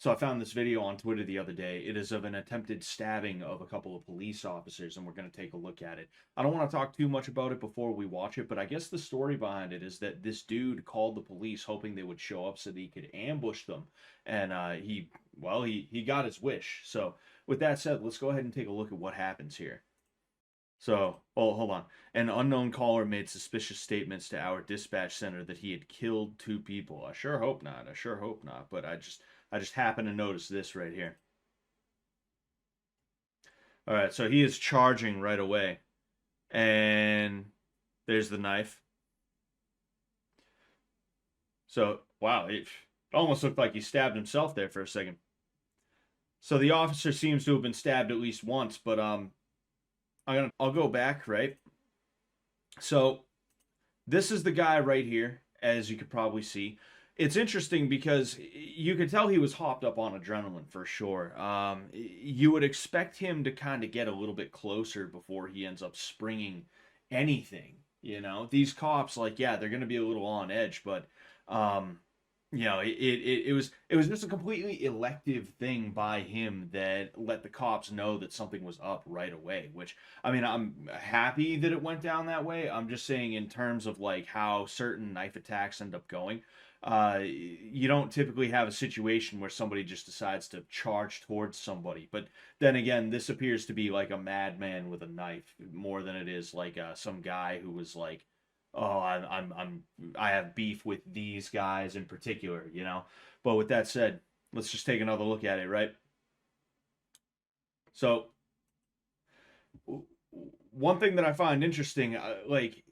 So I found this video on Twitter the other day. It is of an attempted stabbing of a couple of police officers, and we're going to take a look at it. I don't want to talk too much about it before we watch it, but I guess the story behind it is that this dude called the police hoping they would show up so that he could ambush them, and he got his wish. So with that said, let's go ahead and take a look at what happens here. So, oh, hold on. An unknown caller made suspicious statements to our dispatch center that he had killed 2 people. I sure hope not. I sure hope not. But I just happened to notice this right here. All right, so he is charging right away. And there's the knife. So, wow, it almost looked like he stabbed himself there for a second. So the officer seems to have been stabbed at least once, but I'll go back, right? So this is the guy right here, as you could probably see. It's interesting because you could tell he was hopped up on adrenaline for sure. You would expect him to kind of get a little bit closer before he ends up springing anything. You know, these cops, like, yeah, they're going to be a little on edge, but it was just a completely elective thing by him that let the cops know that something was up right away, which, I mean, I'm happy that it went down that way. I'm just saying in terms of like how certain knife attacks end up going, you don't typically have a situation where somebody just decides to charge towards somebody. But then again, this appears to be like a madman with a knife more than it is like some guy who was like, oh, I have beef with these guys in particular, you know. But with that said, let's just take another look at it, right? So one thing that I find interesting, like,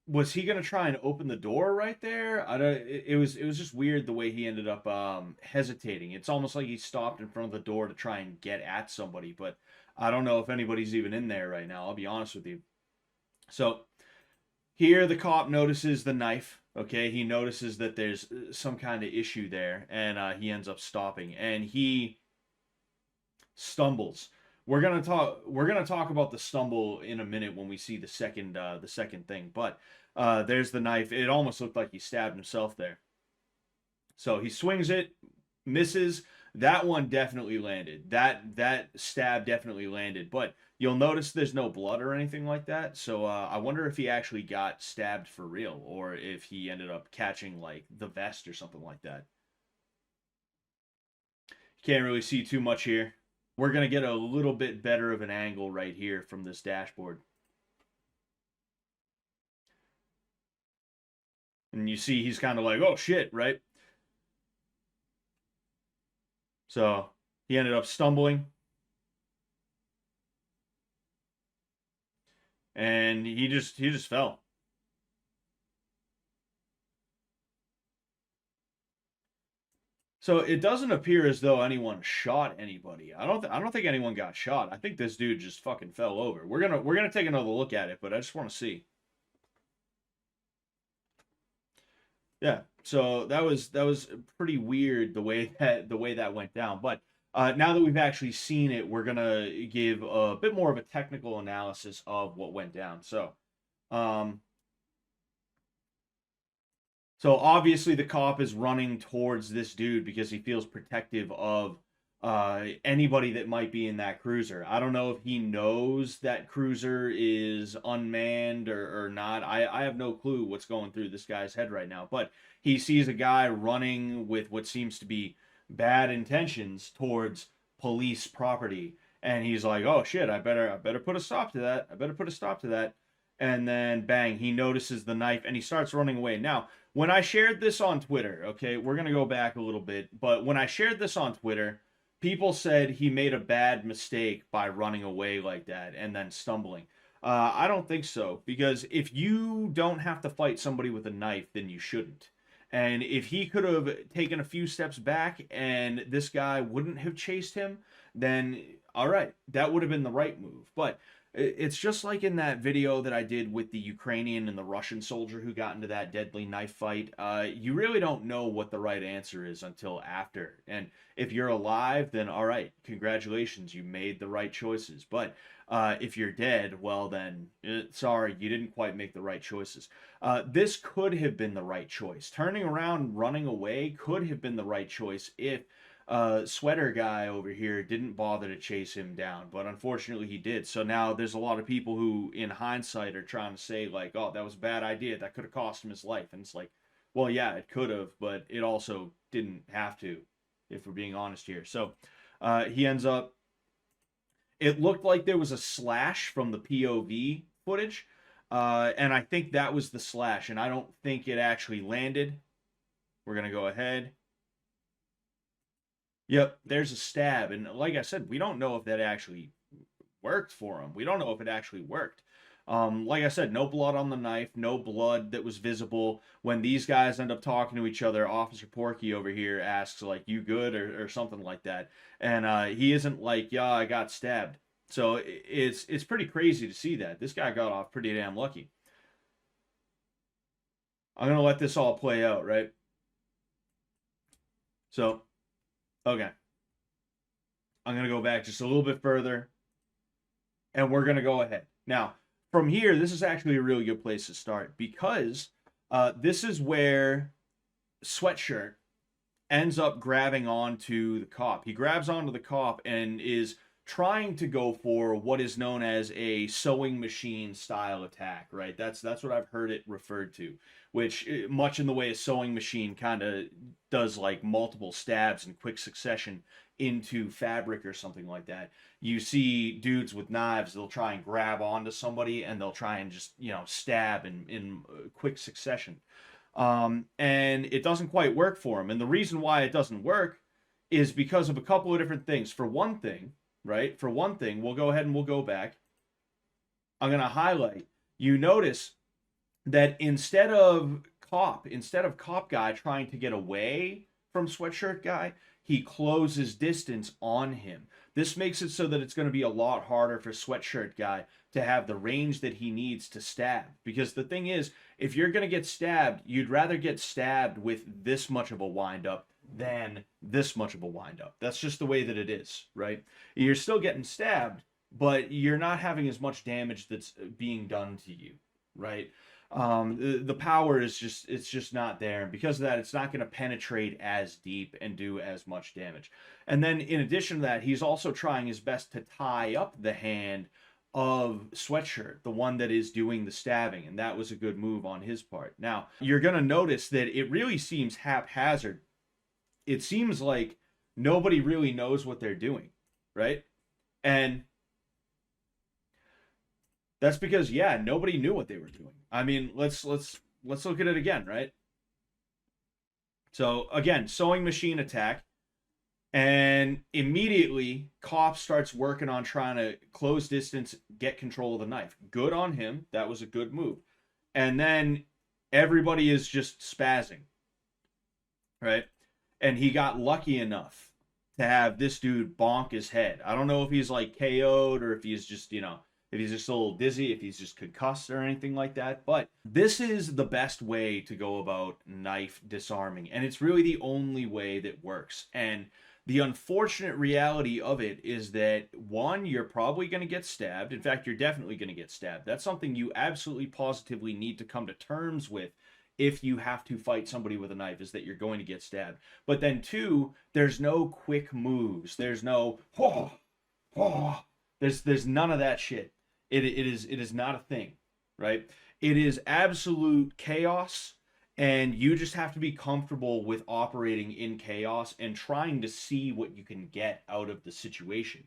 was he gonna try and open the door right there? I don't. It was just weird the way he ended up hesitating. It's almost like he stopped in front of the door to try and get at somebody, but I don't know if anybody's even in there right now. I'll be honest with you. So here the cop notices the knife. Okay, he notices that there's some kind of issue there, and he ends up stopping, and he stumbles. We're gonna talk about the stumble in a minute when we see the second thing. But there's the knife. It almost looked like he stabbed himself there. So he swings it, misses. That one definitely landed. That stab definitely landed. But you'll notice there's no blood or anything like that. So I wonder if he actually got stabbed for real, or if he ended up catching like the vest or something like that. Can't really see too much here. We're going to get a little bit better of an angle right here from this dashboard. And you see he's kind of like, oh shit, right? So he ended up stumbling. And he just fell. So it doesn't appear as though anyone shot anybody. I don't think anyone got shot. I think this dude just fucking fell over. We're gonna take another look at it, but I just want to see. Yeah. So that was pretty weird the way that went down. But now that we've actually seen it, we're gonna give a bit more of a technical analysis of what went down. So obviously the cop is running towards this dude because he feels protective of anybody that might be in that cruiser. I don't know if he knows that cruiser is unmanned or not. I have no clue what's going through this guy's head right now. But he sees a guy running with what seems to be bad intentions towards police property. And he's like, oh shit, I better put a stop to that. I better put a stop to that. And then bang, he notices the knife and he starts running away. Now, when I shared this on Twitter, okay, we're going to go back a little bit, but when I shared this on Twitter, people said he made a bad mistake by running away like that and then stumbling. I don't think so, because if you don't have to fight somebody with a knife, then you shouldn't. And if he could have taken a few steps back and this guy wouldn't have chased him, then all right, that would have been the right move. But it's just like in that video that I did with the Ukrainian and the Russian soldier who got into that deadly knife fight. You really don't know what the right answer is until after. And if you're alive, then all right, congratulations, you made the right choices. But if you're dead, well then, sorry, you didn't quite make the right choices. This could have been the right choice. Turning around, running away could have been the right choice if Sweater guy over here didn't bother to chase him down, but unfortunately he did. So now there's a lot of people who, in hindsight, are trying to say like, "Oh, that was a bad idea. That could have cost him his life." And it's like, well, yeah, it could have, but it also didn't have to, if we're being honest here. So he ends up. It looked like there was a slash from the POV footage, and I think that was the slash, and I don't think it actually landed. We're gonna go ahead. Yep, there's a stab, and like I said, we don't know if that actually worked for him. We don't know if it actually worked. Like I said, no blood on the knife, no blood that was visible. When these guys end up talking to each other, Officer Porky over here asks like, "You good?" or something like that, and he isn't like, "Yeah, I got stabbed." So it's pretty crazy to see that this guy got off pretty damn lucky. I'm gonna let this all play out, right? So, okay, I'm gonna go back just a little bit further, and we're gonna go ahead now. From here, this is actually a really good place to start because this is where Sweatshirt ends up grabbing onto the cop. He grabs onto the cop and is trying to go for what is known as a sewing machine style attack, right? That's what I've heard it referred to, which much in the way a sewing machine kind of does like multiple stabs in quick succession into fabric or something like that. You see dudes with knives, they'll try and grab onto somebody and they'll try and just, stab in quick succession. And it doesn't quite work for him. And the reason why it doesn't work is because of a couple of different things. For one thing, right? For one thing, we'll go ahead and we'll go back. I'm going to highlight. You notice that instead of cop guy trying to get away from sweatshirt guy, he closes distance on him. This makes it so that it's going to be a lot harder for sweatshirt guy to have the range that he needs to stab. Because the thing is, if you're going to get stabbed, you'd rather get stabbed with this much of a windup than this much of a windup. That's just the way that it is, right? You're still getting stabbed, but you're not having as much damage that's being done to you, right? The power is just not there, and because of that, it's not going to penetrate as deep and do as much damage. And then in addition to that, he's also trying his best to tie up the hand of Sweatshirt, the one that is doing the stabbing, and that was a good move on his part. Now, you're going to notice that it really seems haphazard. It seems like nobody really knows what they're doing, right? And that's because, yeah, nobody knew what they were doing. I mean, let's look at it again, right? So again, sewing machine attack, and immediately Cop starts working on trying to close distance, get control of the knife. Good on him. That was a good move. And then everybody is just spazzing, right? And he got lucky enough to have this dude bonk his head. I don't know if he's like KO'd or if he's just, if he's just a little dizzy, if he's just concussed or anything like that. But this is the best way to go about knife disarming. And it's really the only way that works. And the unfortunate reality of it is that, one, you're probably going to get stabbed. In fact, you're definitely going to get stabbed. That's something you absolutely positively need to come to terms with if you have to fight somebody with a knife, is that you're going to get stabbed. But then two, there's no quick moves. There's no, there's none of that shit. It is not a thing, right? It is absolute chaos, and you just have to be comfortable with operating in chaos and trying to see what you can get out of the situation.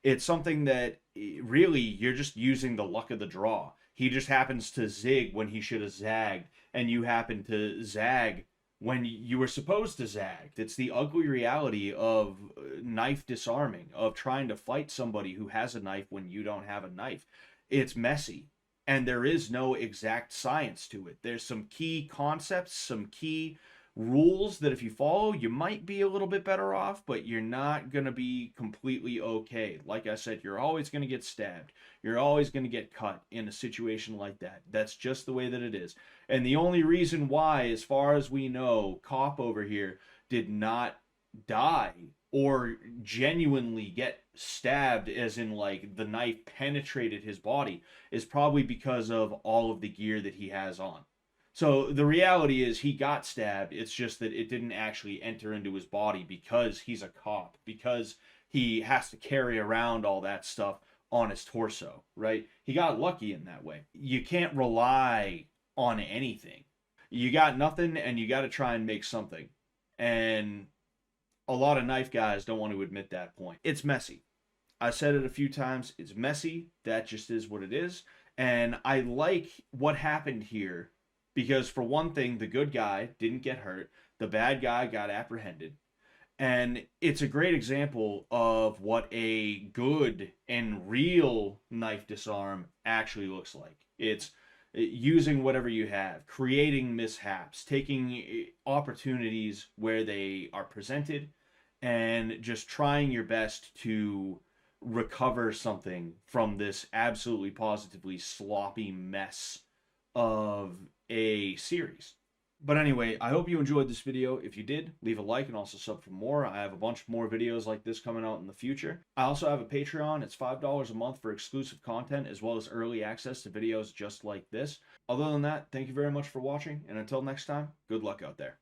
It's something that really you're just using the luck of the draw. He just happens to zig when he should have zagged, and you happen to zag when you were supposed to zag. It's the ugly reality of knife disarming, of trying to fight somebody who has a knife when you don't have a knife. It's messy, and there is no exact science to it. There's some key concepts, some key rules that if you follow, you might be a little bit better off, but you're not going to be completely okay. Like I said, you're always going to get stabbed. You're always going to get cut in a situation like that. That's just the way that it is. And the only reason why, as far as we know, Cop over here did not die or genuinely get stabbed, as in like the knife penetrated his body, is probably because of all of the gear that he has on. So the reality is he got stabbed. It's just that it didn't actually enter into his body because he's a cop, because he has to carry around all that stuff on his torso, right? He got lucky in that way. You can't rely on anything. You got nothing and you got to try and make something. And a lot of knife guys don't want to admit that point. It's messy. I said it a few times. It's messy. That just is what it is. And I like what happened here because, for one thing, the good guy didn't get hurt, the bad guy got apprehended. And it's a great example of what a good and real knife disarm actually looks like. It's using whatever you have, creating mishaps, taking opportunities where they are presented, and just trying your best to recover something from this absolutely positively sloppy mess of a series. But anyway, I hope you enjoyed this video. If you did, leave a like and also sub for more. I have a bunch more videos like this coming out in the future. I also have a Patreon. It's $5 a month for exclusive content as well as early access to videos just like this. Other than that, thank you very much for watching, and until next time, good luck out there.